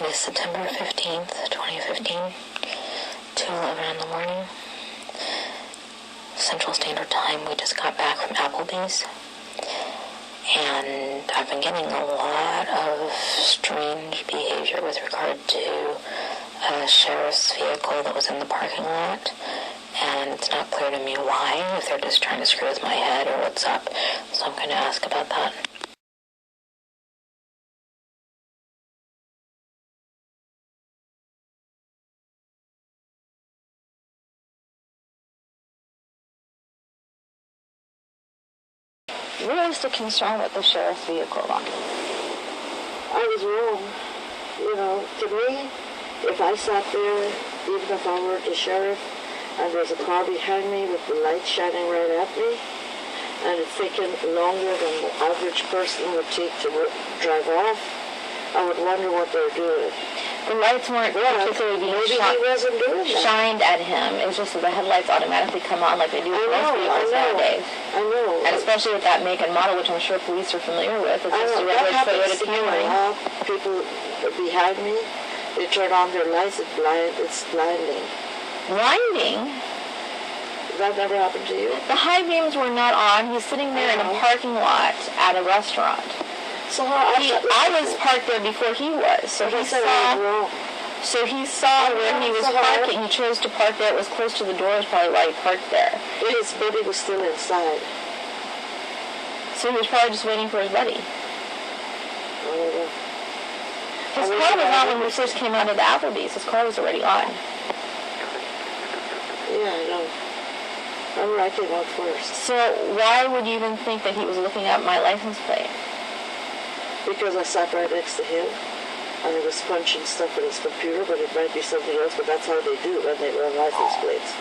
It is September 15th, 2015, 2:11 in the morning, Central Standard Time. We just got back from Applebee's, and I've been getting a lot of strange behavior with regard to a sheriff's vehicle that was in the parking lot, and it's not clear to me why, if they're just trying to screw with my head or what's up, so I'm going to ask about that. What was the concern with the sheriff's vehicle? I was wrong. You know, to me, if I sat there, even if I were the sheriff, and there's a car behind me with the light shining right at me, and it's taking longer than the average person would take to drive off, I would wonder what they're doing. The lights weren't particularly being shined at him. It was just that the headlights automatically come on like they do with most vehicles nowadays. I know. And especially with that make and model, which I'm sure police are familiar with. It's just a regular Toyota Camry. People behind me, they turn on their lights, it's blinding. Blinding? That never happened to you? The high beams were not on. He's sitting there in a parking lot at a restaurant. So I was parked there before he was. So he saw where he was parking. He chose to park there. It was close to the doors, probably why he parked there. His buddy was still inside. So he was probably just waiting for his buddy. His car was on when we first came out of the Applebee's. His car was already on. Yeah, I know. Remember, I came out first. So why would you even think that he was looking at my license plate? Because I sat right next to him, and he was punching stuff in his computer, but it might be something else, but that's how they do when they run license plates.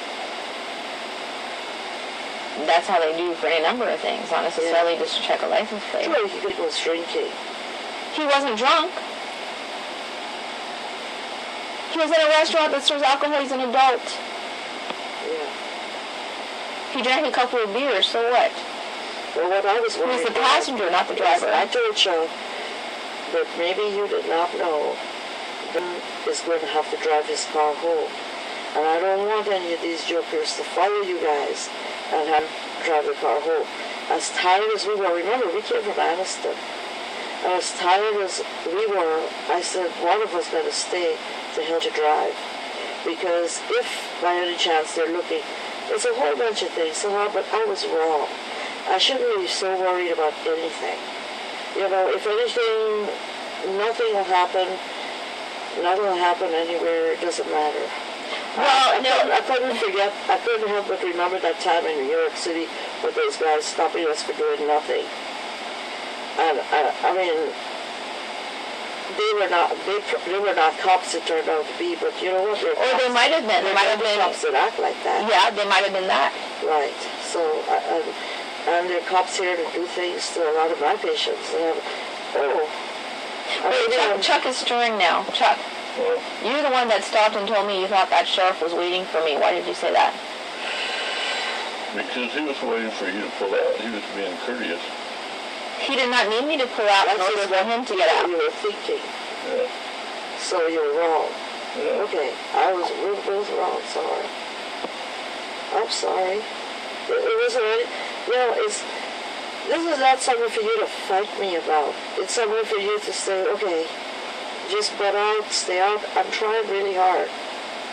That's how they do for any number of things, not necessarily just to check a license plate. Sure, he was drinking. He wasn't drunk. He was in a restaurant that serves alcohol. He's an adult. Yeah. He drank a couple of beers, so what? Well, what I was worried He's the passenger, not the driver. I told you that maybe you did not know Ben is going to have to drive his car home. And I don't want any of these jokers to follow you guys and have drive the car home. As tired as we were, remember, we came from Anniston. And as tired as we were, I said one of us better stay to help you drive. Because if by any chance they're looking, it's a whole bunch of things. So, but I was wrong. I shouldn't be so worried about anything. You know, if anything, nothing will happen. Nothing will happen anywhere. It doesn't matter. Well, I couldn't forget. I couldn't help but remember that time in New York City with those guys stopping us for doing nothing. And I mean, they were not cops. It turned out to be, but you know what? Or they might have been. They might have been cops that act like that. Yeah, they might have been that. Right. So. And there are cops here to do things to a lot of my patients. Chuck is stirring now. Chuck, you're the one that stopped and told me you thought that sheriff was waiting for me. Why did you say that? Because he was waiting for you to pull out. He was being courteous. He did not need me to pull out in order for him to get out. You were thinking. Yeah. So you were wrong. Yeah. Okay, we're both wrong. Sorry. I'm sorry. It wasn't any, you know, this is not something for you to fight me about. It's something for you to say, okay, just butt out, stay out. I'm trying really hard.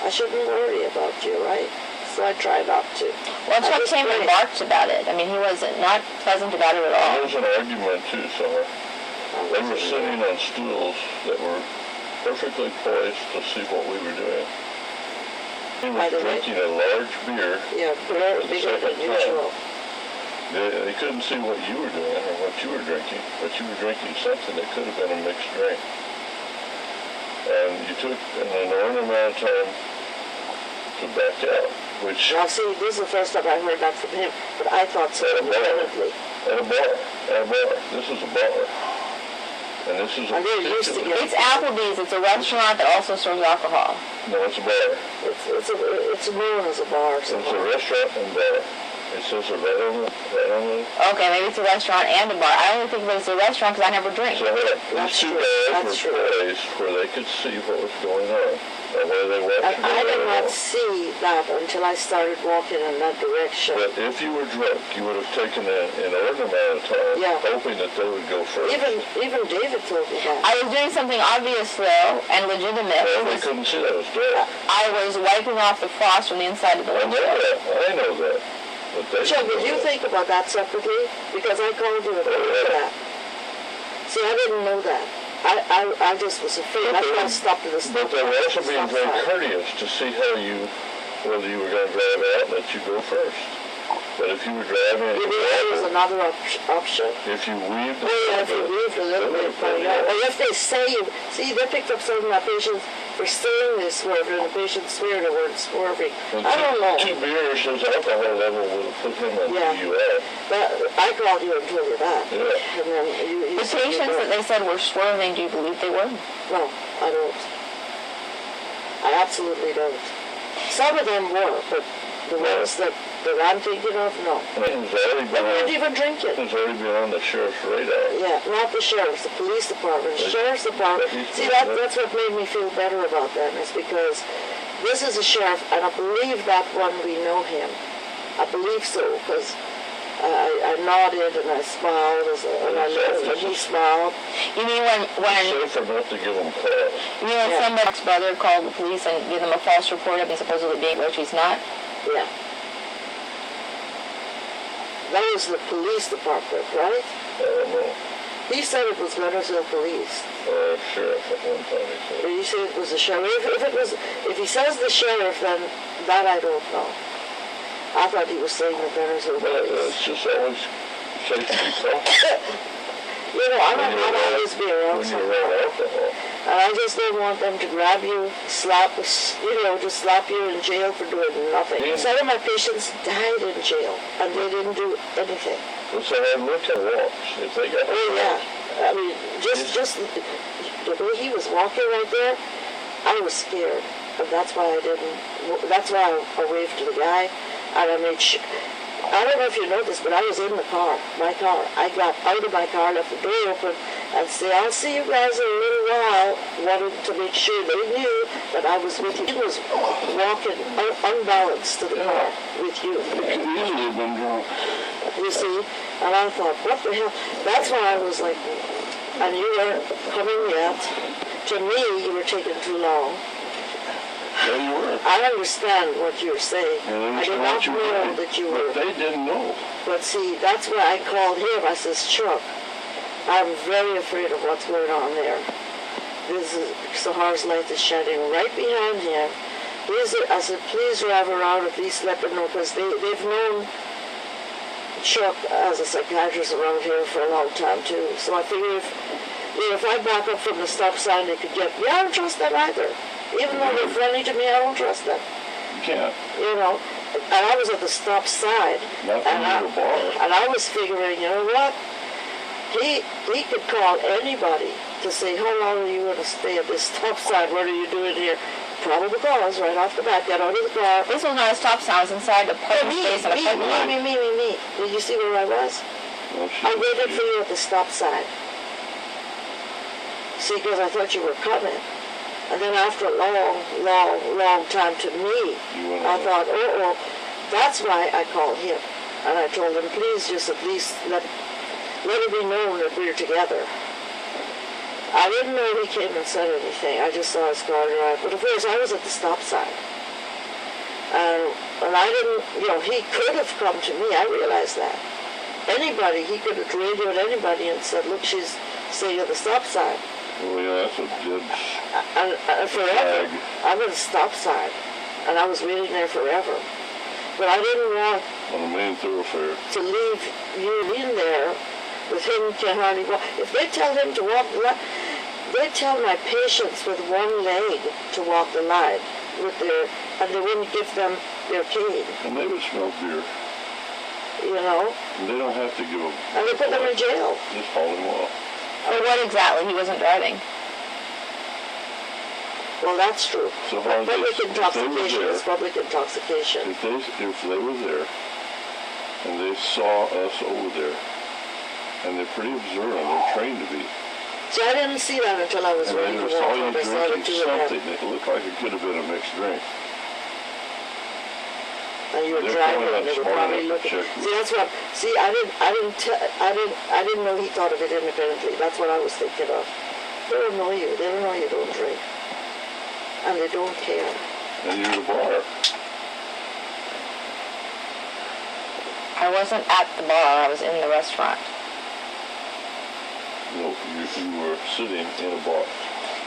I shouldn't worry about you, right? So I try not to. Well, Chuck came and barked about it. I mean, he was not pleasant about it at all. There was an argument, too, Summer. They were sitting on stools that were perfectly poised to see what we were doing. He was drinking a large beer. Yeah, bigger than usual. They couldn't see what you were doing or what you were drinking, but you were drinking something that could have been a mixed drink. And you took an enormous amount of time to back out, which... Now, see, this is the first time I heard that from him, but I thought so independently. At a bar. This is a bar. And this is It's Applebee's. It's a restaurant that also serves alcohol. No, it's a bar. It's known as a bar. It's a restaurant and bar. It says it right on the... Okay, maybe it's a restaurant and a bar. I only think of it as a restaurant because I never drink. So these two guys were placed where they could see what was going on. And where they watched And I did not see that until I started walking in that direction. But if you were drunk, you would have taken an inordinate amount of time, hoping that they would go first. Even David told me that. I was doing something obvious, though, and legitimate. Well, they couldn't see that. It was dark. I was wiping off the frost from the inside of the window. I know that. Chuck, did you think about that separately? Because I called you and told you that. See, I didn't know that. I just was afraid. That's why I stopped at the stop. But they were also being very courteous to see whether you were going to drive out and let you go first. But if you were driving... You mean there was another option? If you weaved... If you weaved a little bit, or if they say you... See, they picked up some of my patients for saying they swerved, and the patient swear they weren't swerving. I don't know. 2 beers, his alcohol level would have put him on DUI. But I called you and told you that. Yeah. And then you the patients that they said were swerving, do you believe they were? No, I don't. I absolutely don't. Some of them were, but the ones that I'm thinking of, no. They weren't even drinking. It was already been on the sheriff's radar. Yeah, not the sheriff's, the police department. The sheriff's department. See, that's what made me feel better about them, is because this is a sheriff, and I believe that one we know him. I believe so, because I nodded and I smiled, and he smiled. You mean when it's safer not to give them cause. You mean when somebody's brother called the police and gave them a false report of him supposedly being which he's not? Yeah. That was the police department, right? I don't know. He said it was Gunnersville Police. Sheriff at one time, he said. Did you say it was the sheriff? If he says the sheriff, then that I don't know. I thought he was saying the Gunnersville Police. It's just always safe to be cautious. You know, I don't want to always be around when you're around alcohol. And I just don't want them to grab you, just slap you in jail for doing nothing. Some of my patients died in jail, and they didn't do anything. Well, so I looked at walks. If they got... Oh, yeah. I mean, just the way he was walking right there, I was scared. And that's why I waved to the guy, and I made sure... I don't know if you noticed, but I was in my car. I got out of my car, left the door open, and said, I'll see you guys in a little while, wanted to make sure they knew that I was with you. He was walking unbalanced to the car with you. He could easily have been drunk. You see? And I thought, what the hell? That's why I was like, and you weren't coming yet. To me, you were taking too long. Yeah, you were. I understand what you're saying. I did not know that you were. But they didn't know. But see, that's why I called him. I says, Chuck, I'm very afraid of what's going on there. Sahar's light is shining right behind him. I said, please drive around, at least let them know, because they've known Chuck as a psychiatrist around here for a long time, too. So I figured if I back up from the stop sign, they could get me. I don't trust them either. Even though they're friendly to me, I don't trust them. You can't. You know, and I was at the stop side. Not from the bar. And I was figuring, you know what? He could call anybody to say, how long are you going to stay at this stop sign? What are you doing here? Probable cause right off the bat. Get out of the car. This was not a stop sign. It was inside the parking space in a parking lot. Me. Did you see where I was? Well, I waited for you at the stop sign. See, because I thought you were coming. And then after a long time to me, I thought, that's why I called him. And I told him, please just at least let it be known that we're together. I didn't know he came and said anything. I just saw his car drive. But of course, I was at the stop sign. And I didn't, he could have come to me. I realized that. Anybody, he could have radioed anybody and said, look, she's staying at the stop sign. Well, yeah, that's a good... And forever. I'm at a stop sign. And I was waiting there forever. But I didn't want... On the main thoroughfare. ...to leave you in there with him can hardly walk. If they tell him to walk the line, they tell my patients with one leg to walk the line and they wouldn't give them their cane. And they would smell beer. You know? And they don't have to give them... And they put them in jail. Just haul them off. For what exactly? He wasn't driving. Well, that's true. So public intoxication is public intoxication. If they were there, and they saw us over there. And they're pretty observant. They're trained to be. See, I didn't see that until I was And ready they to saw walk you out. I saw the drinking two of them. something that looked like it could have been a mixed drink. And you were They're driving, probably and they not were smart probably enough to looking. check See, that's what. See, I didn't know he thought of it independently. That's what I was thinking of. They don't know you. They don't know you don't drink, and they don't care. And you're at the bar. I wasn't at the bar. I was in the restaurant. No, you were sitting in a bar.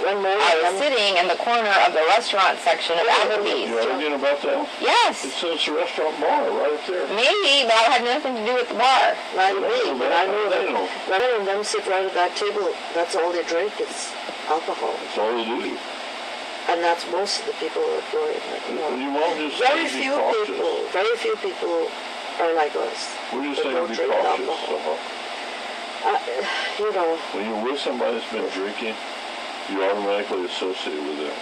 One morning, I was sitting in the corner of the restaurant section of Applebee's. You arguing about that? Yes. It says restaurant bar right up there. Maybe, but I had nothing to do with the bar. Like me, but I know that They know. none of them sit right at that table. That's all they drink. It's alcohol, That's all they do. and that's most of the people that go in. You know. You won't just Very say be few cautious. people are like us. We're just They saying don't be drink cautious. alcohol. You know, When you're with somebody that's been drinking, you automatically associate with them.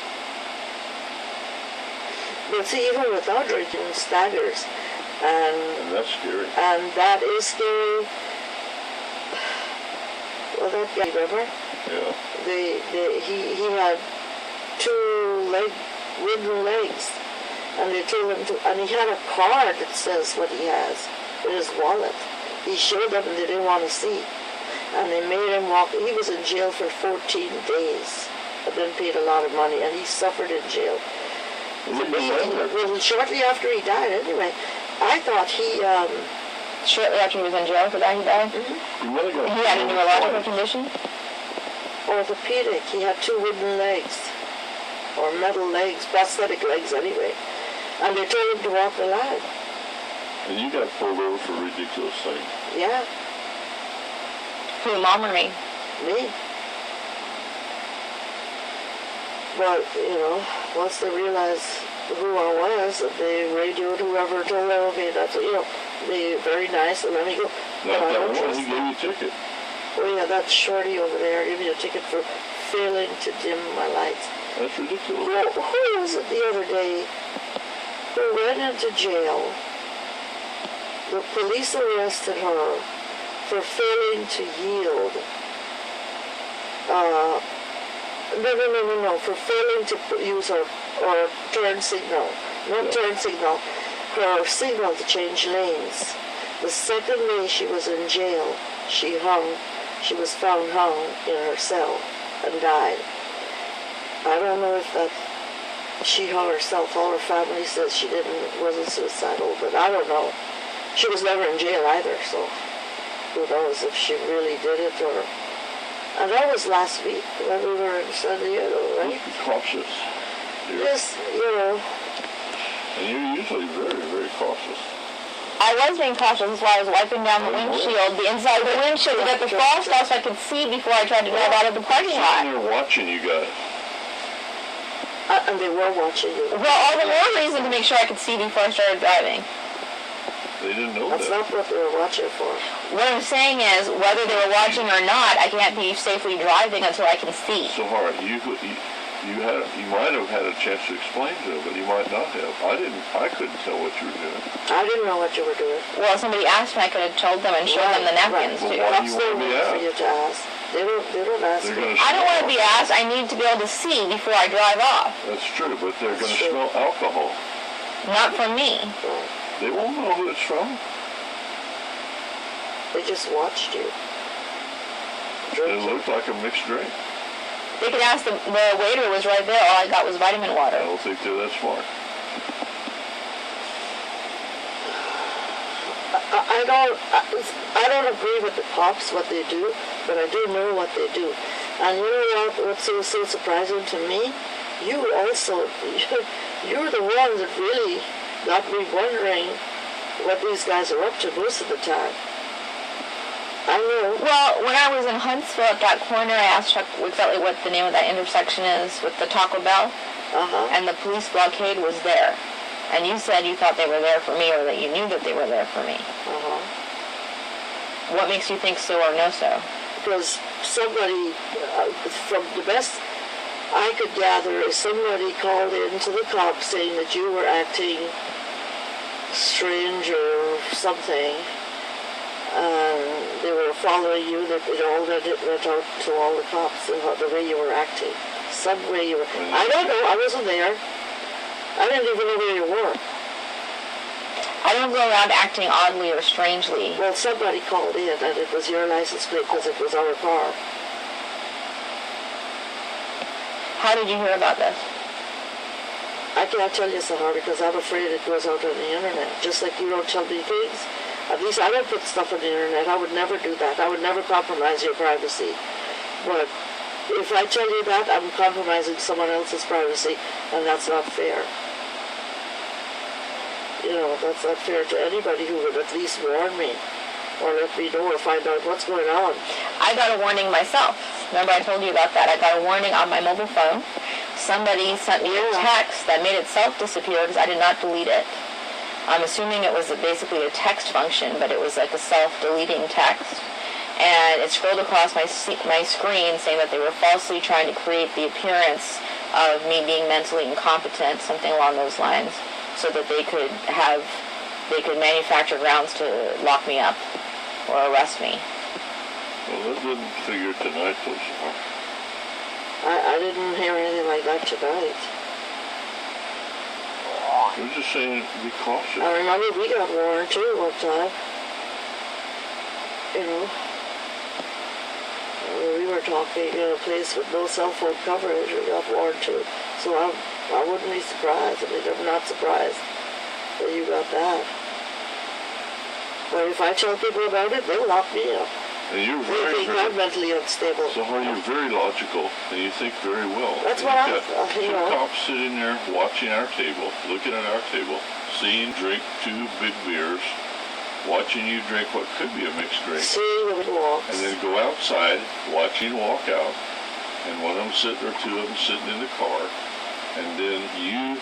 but see, even without drinking, staggers, and And that's scary. that is scary. Well, that guy, remember? Yeah. He had wooden legs, and they told him to, and he had a card that says what he has in his wallet. He showed them, and they didn't want to see. And they made him walk. He was in jail for 14 days, and then paid a lot of money, and he suffered in jail. Well, shortly after he died, anyway, I thought he, Shortly after he was in jail for that, he died. You really got He had a neurological condition. orthopedic, he had 2 wooden legs, or metal legs, prosthetic legs anyway. And they told him to walk the line. And you got pulled over for ridiculous things. Yeah, Who, Mom or me? me. But, you know, once they realized who I was, they radioed whoever told them, okay, that's what, you know, they very nice and let me go. Not But I that don't one, trust he gave you a ticket. Oh yeah, that shorty over there gave me a ticket for failing to dim my lights. That's ridiculous. Who was it the other day who went into jail? The police arrested her for failing to yield. No, for failing to use her or turn signal. Not turn signal, her signal to change lanes. The second day she was in jail, she was found hung in her cell and died. I don't know if that she hung herself. All her family says she wasn't suicidal, but I don't know. She was never in jail either, so who knows if she really did it or... And that was last week when we were in San Diego, right? Be cautious. Just, you know... And you're usually very, very cautious. I was being cautious, that's why I was wiping down the windshield, the inside of the windshield, to get the frost off so I could see before I tried to drive out of the parking lot. Sitting there watching you guys. And they were watching you. Well, all the more reason to make sure I could see before I started driving. They didn't know That's that. not what they were watching for. What I'm saying is, whether they were watching or not, I can't be safely driving until I can see. So hard. You might have had a chance to explain to them, but you might not have. I couldn't tell what you were doing. I didn't know what you were doing. Well, if somebody asked me, I could have told them and showed them the napkins, Right. too. Well, why do That's you their want to be need for asked? you to ask. They don't ask They're you. gonna I don't want to smell- be asked. I need to be able to see before I drive off. That's true, but they're going That's to true. smell alcohol. Not from me. They won't know who it's from. They just watched you. It Drinking. looked like a mixed drink. They could ask the waiter was right there. All I got was vitamin I water. don't think they're that smart. I don't agree with the cops, what they do, but I do know what they do. And you know what's so surprising to me? You also, you're the one that really got me wondering what these guys are up to most of the time. I know. Well, when I was in Huntsville at that corner, I asked Chuck exactly what the name of that intersection is with the Taco Bell, and the police blockade was there. And you said you thought they were there for me, or that you knew that they were there for me. What makes you think so or no so? Because somebody, from the best I could gather, is somebody called in to the cops saying that you were acting strange or something. They were following you. It all went out to all the cops and the way you were acting. Some way you were. I don't know. I wasn't there. I didn't even know where you were. I don't go around acting oddly or strangely. Well, somebody called in, and it was your license plate because it was our car. How did you hear about this? I can't tell you, Sahar, because I'm afraid it goes out on the internet. Just like you don't tell me things. At least I don't put stuff on the internet. I would never do that. I would never compromise your privacy. But if I tell you that, I'm compromising someone else's privacy, and that's not fair. You know, that's not fair to anybody who would at least warn me or let me know or find out what's going on. I got a warning myself. Remember I told you about that? I got a warning on my mobile phone. Somebody sent me a text that made itself disappear because I did not delete it. I'm assuming it was basically a text function, but it was like a self-deleting text. And it scrolled across my screen saying that they were falsely trying to create the appearance of me being mentally incompetent, something along those lines, so that they could manufacture grounds to lock me up or arrest me. Well, that didn't figure tonight, though, Sahar. I didn't hear anything like that tonight. I was just saying, be cautious. I remember we got warned too one time. You know, we were talking in a place with no cell phone coverage. We got warned too. So I wouldn't be surprised. I mean, I'm not surprised that you got that. But if I tell people about it, they'll lock me up. And you're They think I'm mentally unstable. Sahar, you're very logical, and you think very well. That's and what you've got you two know. cops sitting there watching our table, looking at our table, seeing drink 2 big beers, watching you drink what could be a mixed drink, Seeing them walks. and then go outside, watching you walk out, and one of them sitting or 2 of them sitting in the car, and then you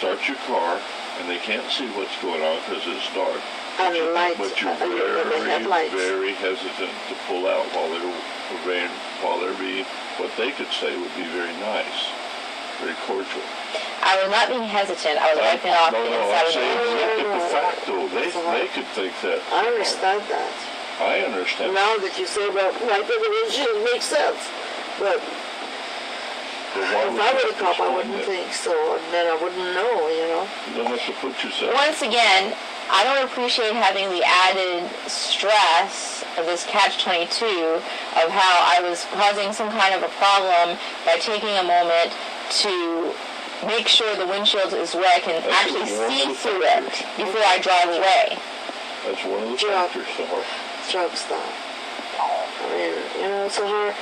start your car, and they can't see what's going on because it's dark. And the lights, But you're the headlights. very hesitant to pull out while they're being what they could say would be very nice, very cordial. I was not being hesitant. I was wiping off the inside of the windshield. Look at the fact, though. They could think that. I understand that. I understand. Now that you say about wiping the windshield, it makes sense. But But why if would I you were a have to cop, I explain wouldn't that? think so, and then I wouldn't know, you know. You don't have to put yourself. Once again, I don't appreciate having the added stress of this catch-22 of how I was causing some kind of a problem by taking a moment to make sure the windshield is where I can actually see through it before I drive away. That's one of the Yeah. factors, Sahar. Drug stop. I mean, you know, Sahar,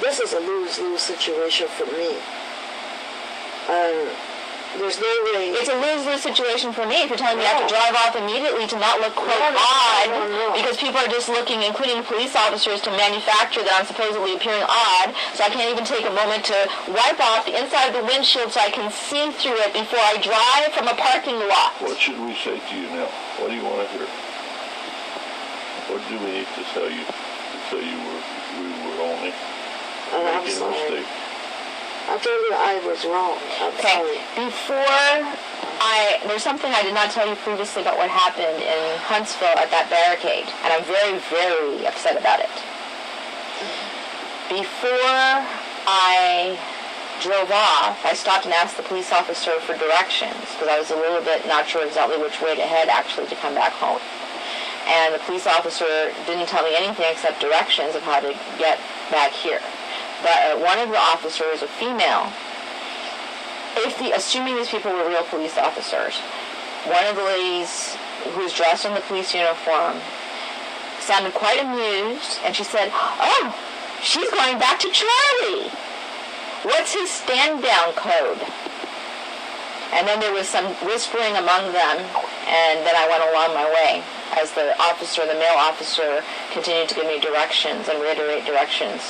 this is a lose-lose situation for me. And there's no way. It's a lose-lose situation for me if you're telling me I have to drive off immediately to not look quote No, odd because people are just looking, including police officers, to manufacture that I'm supposedly appearing odd, so I can't even take a moment to wipe off the inside of the windshield so I can see through it before I drive from a parking lot. What should we say to you now? What do you want to hear? What do we need to tell you we were only And I'm making a sorry. mistake? I told you I was wrong. I'm sorry. Before there's something I did not tell you previously about what happened in Huntsville at that barricade, and I'm very, very upset about it. Before I drove off, I stopped and asked the police officer for directions, because I was a little bit not sure exactly which way to head, actually, to come back home. And the police officer didn't tell me anything except directions of how to get back here. But one of the officers, a female, assuming these people were real police officers, one of the ladies who was dressed in the police uniform sounded quite amused, and she said, "Oh, she's going back to Charlie. What's his stand-down code?" And then there was some whispering among them, and then I went along my way as the male officer, continued to give me directions and reiterate directions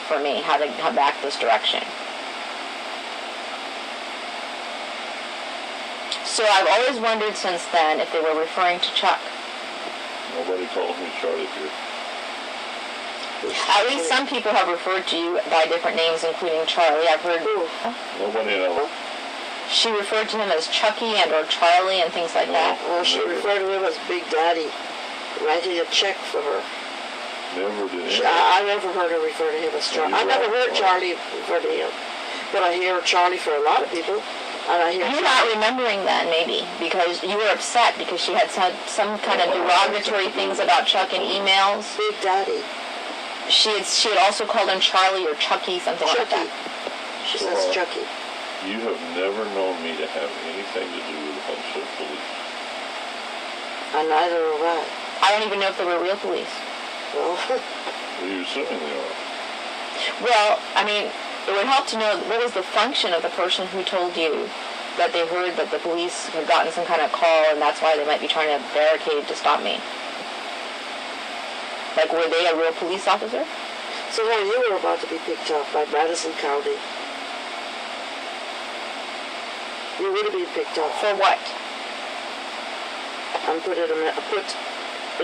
for me, how to come back this direction. So I've always wondered since then if they were referring to Chuck. Nobody calls me Charlie here. At least some people have referred to you by different names, including Charlie. I've heard... Nobody knows. She referred to him as Chucky and or Charlie and things like that. Well, she referred to him as Big Daddy, writing a check for her. Never did. I never heard her refer to him as Charlie. I never heard Charlie refer to him. But I hear Charlie for a lot of people. And I hear You're not remembering then, maybe, because you were upset because she had said some kind of derogatory things about Chuck in emails. Big Daddy. She had also called him Charlie or Chucky, something like that. She says Chucky. You have never known me to have anything to do with the Huntsville police. And neither have I. I don't even know if they were real police. Well, You're assuming they are. Well, I mean, it would help to know what was the function of the person who told you that they heard that the police had gotten some kind of call and that's why they might be trying to barricade to stop me. Like, were they a real police officer? so now you were about to be picked up by Madison County. You would have been picked up. For what? And put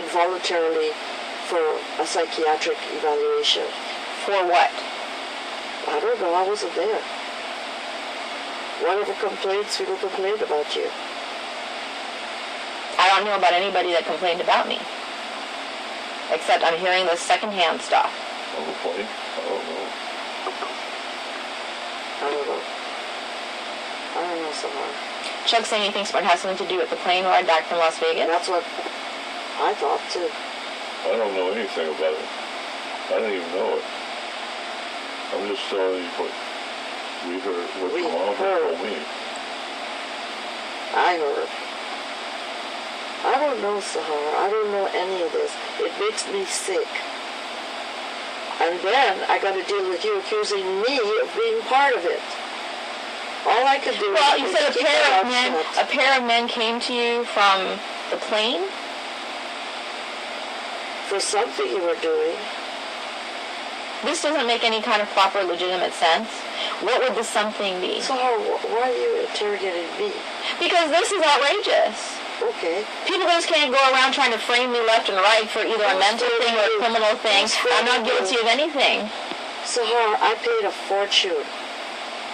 involuntarily for a psychiatric evaluation. For what? I don't know, I wasn't there. Whatever complaints people complained about you. I don't know about anybody that complained about me. Except I'm hearing this secondhand stuff. On the plane? I don't know. I don't know, somehow. Chuck saying he thinks it has something to do with the plane ride back from Las Vegas. That's what I thought too. I don't know anything about it. I don't even know it. I'm just telling you what we heard, what We your mom heard. told me. I heard. I don't know, Sahara. I don't know any of this. It makes me sick. And then I got to deal with you accusing me of being part of it. All I could do Well, you is said keep my mouth shut. a pair of men came to you from the plane? For something you were doing. This doesn't make any kind of proper, legitimate sense. What would the something be? Sahara, why are you interrogating me? Because this is outrageous. Okay. People just can't go around trying to frame me left and right for either a mental thing or a criminal thing. I'm not guilty of anything. Sahara, I paid a fortune.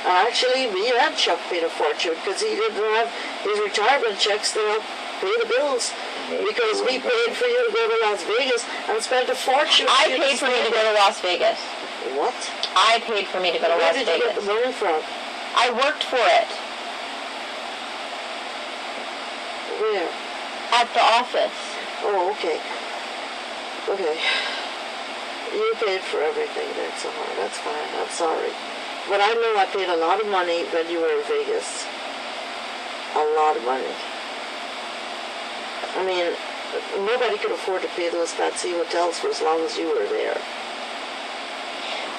Actually, me and Chuck paid a fortune because he didn't have his retirement checks to help pay the bills. Because we paid for you to go to Las Vegas and spent a fortune. I paid for me to go to Las Vegas. What? I paid for me to go to Las Where did you get the Vegas. money from? I worked for it. Where? At the office. Oh, okay. Okay. You paid for everything then, Sahara. That's fine. I'm sorry. But I know I paid a lot of money when you were in Vegas. A lot of money. I mean, nobody could afford to pay those fancy hotels for as long as you were there.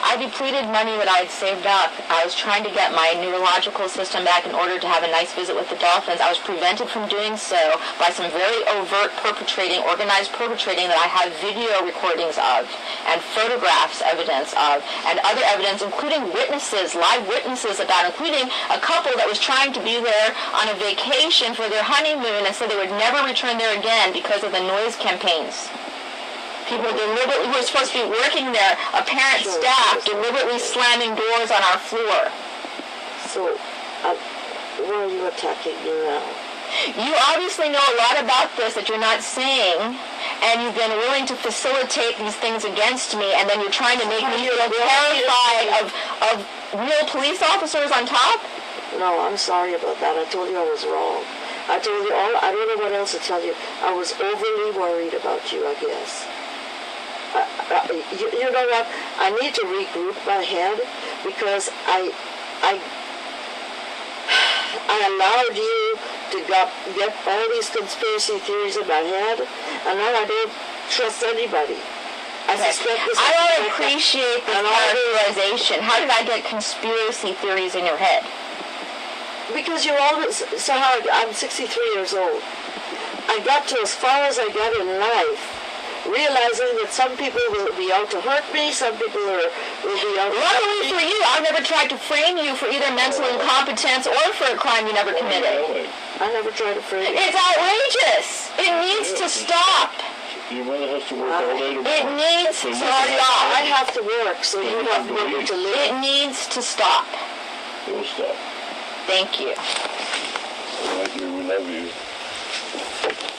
I depleted money that I had saved up. I was trying to get my neurological system back in order to have a nice visit with the dolphins. I was prevented from doing so by some very overt perpetrating, organized perpetrating that I have video recordings of and photographs evidence of and other evidence, including witnesses, live witnesses about, including a couple that was trying to be there on a vacation for their honeymoon and said they would never return there again because of the noise campaigns. People deliberately, who were supposed to be working there, apparent staff, deliberately slamming doors on our floor. So, why are you attacking me now? You obviously know a lot about this that you're not saying, and you've been willing to facilitate these things against me, and then you're trying to make me feel terrified of real police officers on top? No, I'm sorry about that. I told you I was wrong. I told you all, I don't know what else to tell you. I was overly worried about you, I guess. You know what? I need to regroup my head because I allowed you to get all these conspiracy theories in my head, and now I don't trust anybody. I suspect this. I don't appreciate this characterization. How did I get conspiracy theories in your head? Because you're always, so I'm 63 years old. I got to as far as I got in life, realizing that some people will be out to hurt me, some people will be out to hurt Luckily me. for you, I've never tried to frame you for either mental incompetence or for a crime you never committed. I never tried to frame you. It's outrageous. It needs to stop. Your mother has to work all day tomorrow. It needs to stop. I have to work, so you have nowhere to live. It needs to stop. It will stop. Thank you. Thank you. We love you.